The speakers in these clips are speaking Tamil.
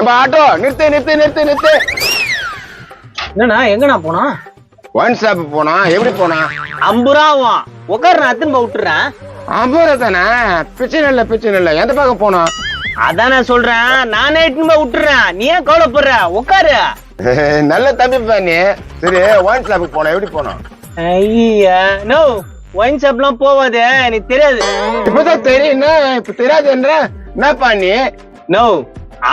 ஆட்டோ நிறுத்து நிறுத்து நிறுத்து நிறுத்து. என்னண்ணா எங்கண்ணா போனா? ஒயின் ஷாப் போனா. எப்படி போனா? 50 ரூபா ஆகும். உட்காரு, நான் எத்தனை விட்டுறேன். 50 ரூபா தானே? பிரச்சனை இல்லை பிரச்சனை இல்லை. எந்த பக்கம் போனோம்? அதான் நான் சொல்றேன், நானே எட்டுன்னு விட்டுறேன். நீ ஏன் கவலைப்படுற? உட்காரு. நல்ல தம்பி பண்ணி. சரி ஒயின் ஷாப்புக்கு போனோம். எப்படி போனோம்? ஐயா நோ, ஒயின் ஷாப்லாம் போவாது, எனக்கு தெரியாது. இப்பதான் தெரியும். இப்ப தெரியாது என்ற என்ன பண்ணி? நோ,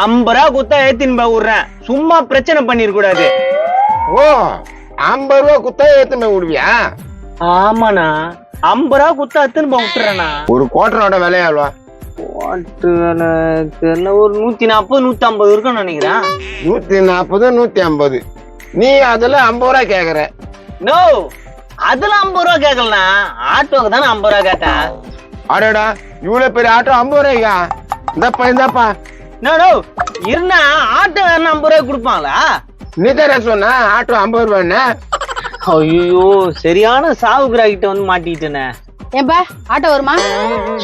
50 ரூபா குத்தா ஏத்தின்னு விடுறேன். சும்மா பிரச்சனை பண்ணிட கூடாது. ஓ 50 ரூபா குத்தா ஏத்துமே விடுவியா? ஆமாண்ணா, 50 ரூபா குத்தா எத்தனை விட்டுறேண்ணா. ஒரு கோட்டரோட விலையாள்வா? ஒரு 140 150 இருக்குன்னு நினைக்கிறேன். 140 150. நீ அதுல 50 ரூபா கேக்குற? நோ, அதுல 50 ரூபா கேட்கலண்ணா. ஆட்டோக்கு தானே 50 ரூபா கேட்டேன். அடடா, இவ்வளவு பெரிய ஆட்டோ 50 ரூபாய்க்கா? இந்தப்பா இந்தப்பா. நோ நோ, இருந்தா ஆட்டோ வேணா 50 ரூபாய் கொடுப்பாங்களா? நீ தர சொன்ன ஆட்டோ 50 ரூபான்னு. ஐயோ, சரியான சாவுகிராகிட்ட வந்து மாட்டிக்கிட்டேனே. ஏன்பா ஆட்டோ வருமா?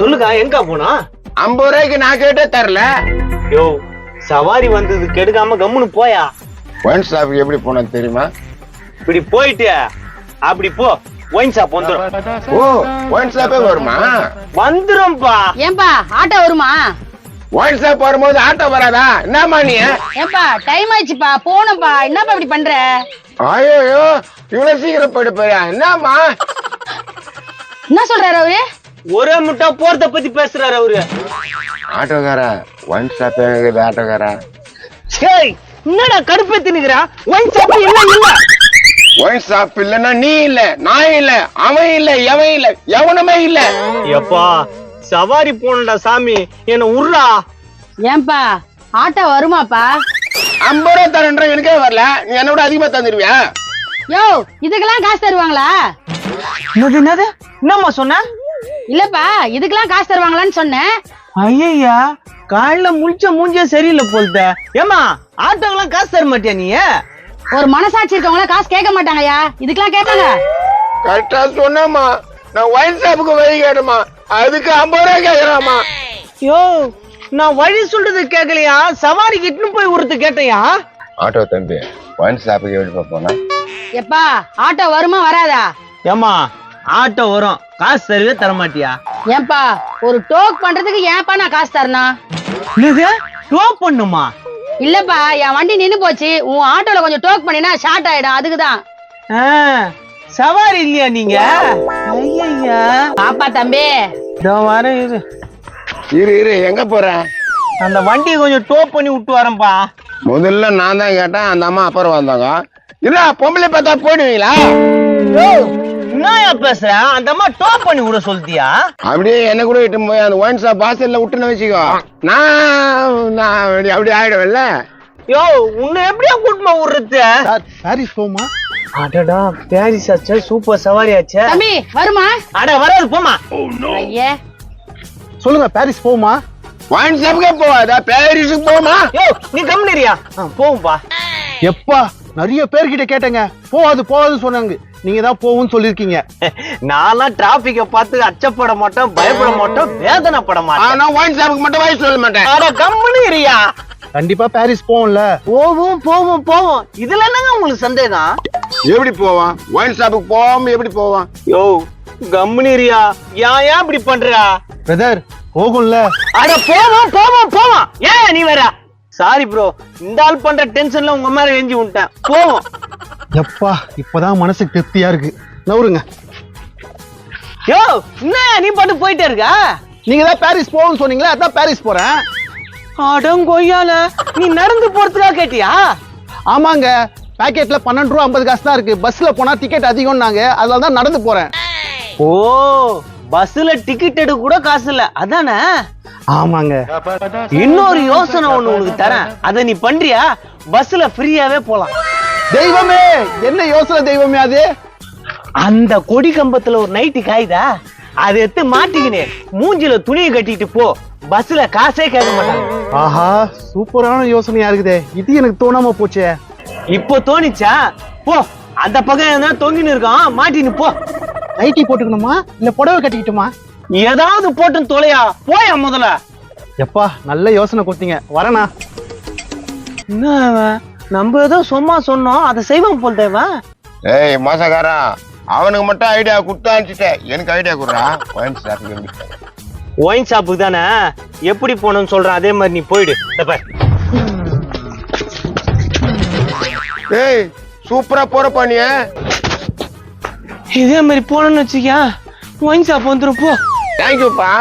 சொல்லுக்கா, எங்க போனா? 50 ரூபாய்க்கு நான் கேட்டே தரல. யோ, சவாரி வந்தது கெடுக்காம கம்முன்னு போயா. ஒயின் ஷாப்புக்கு எப்படி போனது தெரியுமா? இப்படி போயிட்டு அப்படி போ, ஒயின் ஷாப் வந்துரும். ஓ ஒயின் ஷாப்பே வருமா? வந்துரும்பா. ஏன்பா ஆட்டோ வருமா? ஒயின் ஷாப் வரும்போது ஆட்டோ வராதா? என்னம்மா நீ? ஏன்பா டைம் ஆயிடுச்சுப்பா, போனப்பா. என்னப்பா இப்படி பண்ற? ஐயோ இவ்வளவு சீக்கிரம் போயிட்டு போயா? என்னம்மா என்ன சொல்றாரு அவரு? ஒரே முட்டா போறத பத்தி பேசுறாரு அவரு. ஆட்டோக்கார ஒயின் ஷாப் இருக்குது ஆட்டோக்கார. சரி, என்னடா கடுப்பேத்தி நிக்கிறா? ஒயின் ஷாப் இல்ல இல்ல. ஒயின் ஷாப் இல்லன்னா நீ இல்ல, நான் இல்ல, அவன் இல்ல, எவன் இல்ல, எவனுமே இல்ல. எப்பா சவாரி போனடா சாமி, என்ன உர்றா. ஏன்பா ஆட்டோ வருமாப்பா? 50 ரூபா தரேன்ற எனக்கே வரல, நீ என்ன விட அதிகமா தந்துருவியா? யோ, இதுக்கெல்லாம் காசு தருவாங்களா? என்னது என்னம்மா சொன்ன? இல்லப்பா, இதுக்கெல்லாம் காசு தருவாங்களான்னு சொன்னேன். ஐயா, காலைல முழிச்ச மூஞ்சே சரியில்லை போல்த. ஏமா ஆட்டோக்கெல்லாம் காசு தர மாட்டியா நீ? ஒரு மனசாட்சி இருக்கவங்க காசு கேட்க மாட்டாங்கயா, இதுக்கெல்லாம் கேட்பாங்க. கரெக்டா சொன்னமா. நான் ஒயின் ஷாப்புக்கு வழி கேட்டமா, அதுக்கு 50 ரூபா கேக்குறாமா. யோ, நான் வழி சொல்றது கேட்கலையா, சவாரி கிட்டுன்னு போய் உருத்து கேட்டையா? ஆட்டோ தம்பி, ஒயின் ஷாப்புக்கு எப்படி போனா? எப்பா ஆட்டோ வருமா வராதா? ஏமா ஆட்டோ வரும், காசு தருவே தர மாட்டியா? ஏன்பா ஒரு டோக் பண்றதுக்கு ஏன்பா நான் காசு தரணும்? டோப் பண்ணுமா? இல்லப்பா, என் வண்டி நின்னு போச்சு. உன் ஆட்டோல கொஞ்சம் டோக் பண்ணினா ஷார்ட் ஆயிடும், அதுக்குதான். சவாரி இல்லையா நீங்க? ஐயா பாப்பா தம்பி, இதோ வரேன் இரு. இரு இரு, எங்க போற? அந்த வண்டியை கொஞ்சம் டோப் பண்ணி விட்டு வரேன்பா. முதல்ல நான் தான் கேட்டேன், அந்த அம்மா அப்புறம் வந்தாங்க. இல்ல பொம்பளை பார்த்தா போயிடுவீங்களா? என்ன பேசுற? அந்த அம்மா டோப் பண்ணி விட சொல்லிட்டியா? அப்படியே என்ன கூட இட்டு போய் அந்த ஒயின் ஷாப் வாசல்ல விட்டுன்னு வச்சுக்கோ, நான் அப்படி ஆயிடுவேன்ல. யோ, உன்னை எப்படியா கூட்டுமா விடுறது? பாரிஸ் போமா? அடடா, பாரிஸ் ஆச்சே, சூப்பர் சவாரி ஆச்சே. தம்பி வருமா? அட வராது, போமா. ஐயே, சொல்லுங்க, பாரிஸ் போமா? ஒயின் ஷாப்புக்கே போவாதா, பாரிஸுக்கு போமா? யோ, நீ கம்முனியா? போகும்பா. எப்பா நிறைய பேர்கிட்ட கேட்டேங்க, போவாது சொன்னாங்க. நீங்க தான் போகும்னு சொல்லிருக்கீங்க. நான்லாம் டிராபிக்க பார்த்து அச்சப்பட மாட்டோம், பயப்பட மாட்டோம், வேதனைப்பட மாட்டோம். நான் ஒயின் ஷாப்புக்கு மட்டும் வாய் சொல்ல மாட்டேன். அட கம்முனியா? கண்டிப்பா பாரிஸ் போவோம்ல. போவோம். இதுல என்னங்க உங்களுக்கு சந்தேகம்? எப்படி போவான்? ஒயின் ஷாப்புக்கு போகாம எப்படி போவான்? யோ, கம்முனியா? ஏன் இப்படி பண்றா? பிரதர் போகும்ல. அட போவோம். ஏன் நீ வேற? சாரி ப்ரோ, இந்த ஆள் பண்ற டென்ஷன்ல உங்க மேல எஞ்சி விட்டேன். போவோம். எப்பா இப்பதான் மனசுக்கு திருப்தியா இருக்கு. நவுருங்க. யோ, என்ன நீ பாட்டு போயிட்டே இருக்க? நீங்க தான் பாரிஸ் போகும்னு சொன்னீங்களா, அதான் பாரிஸ் போறேன். அடங்கொய்யால, நீ நடந்து போறதுக்காக கேட்டியா? ஆமாங்க, பாக்கெட்ல 12 ரூபா 50 காசு தான் இருக்கு. பஸ்ல போனா டிக்கெட் அதிகம்னாங்க, அதனால தான் நடந்து போறேன். ஓ, பஸ்ல டிக்கெட் எடுக்க கூட காசு இல்ல, அதானே? ஆமாங்க. இன்னொரு யோசனை ஒண்ணு உனக்கு தரேன், அத நீ பண்றியா? பஸ்ல ஃப்ரீயாவே போலாம். தெய்வமே, என்ன யோசனை தெய்வமே அது? அந்த கொடி கம்பத்துல ஒரு நைட்டு காயுதா, அதை எடுத்து மாட்டிக்கினே மூஞ்சில துணியை கட்டிட்டு போ, பஸ்ல காசே கேட்க மாட்டாங்க. ஆஹா, சூப்பரான யோசனையா இருக்குதே, இது எனக்கு தோணாம போச்சே. இப்போ தோணிச்சா? போ, அந்த பக்கம் என்ன தொங்கின்னு இருக்கான், மாட்டின்னு போ. நைட்டி போட்டுக்கணுமா இல்ல புடவை கட்டிக்கிட்டுமா? ஏதாவது போட்டு தொலையா, போயா முதல்ல. எப்பா நல்ல யோசனை கொடுத்தீங்க, வரேனா? என்ன அவன்? நம்ம ஏதோ சும்மா சொன்னோம் அதை செய்வான் போல் தேவன். ஏய் மோசக்காரா, அவனுக்கு மட்டும் ஐடியா கொடுத்தா அனுப்பிச்சிட்டேன், எனக்கு ஐடியா கொடுறா. ஒயின் ஷாப்புக்கு எப்படி? ஒயின் ஷாப்புக்கு தானே, எப்படி போகணும்னு சொல்றான் அதே மாதிரி நீ போயிடு. இந்த பாரு. ஏய் சூப்பரா போறப்பா நீ. இதே மாதிரி போனோம்னு வச்சுக்க ஒயின் ஷாப் வந்துடும் போ. தேங்க்யூப்பா.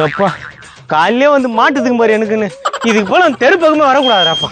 எப்பா காலையிலே வந்து மாட்டுதுக்கு பாரு எனக்குன்னு. இதுக்கு போல தெரு பக்கமே வரக்கூடாதுப்பா.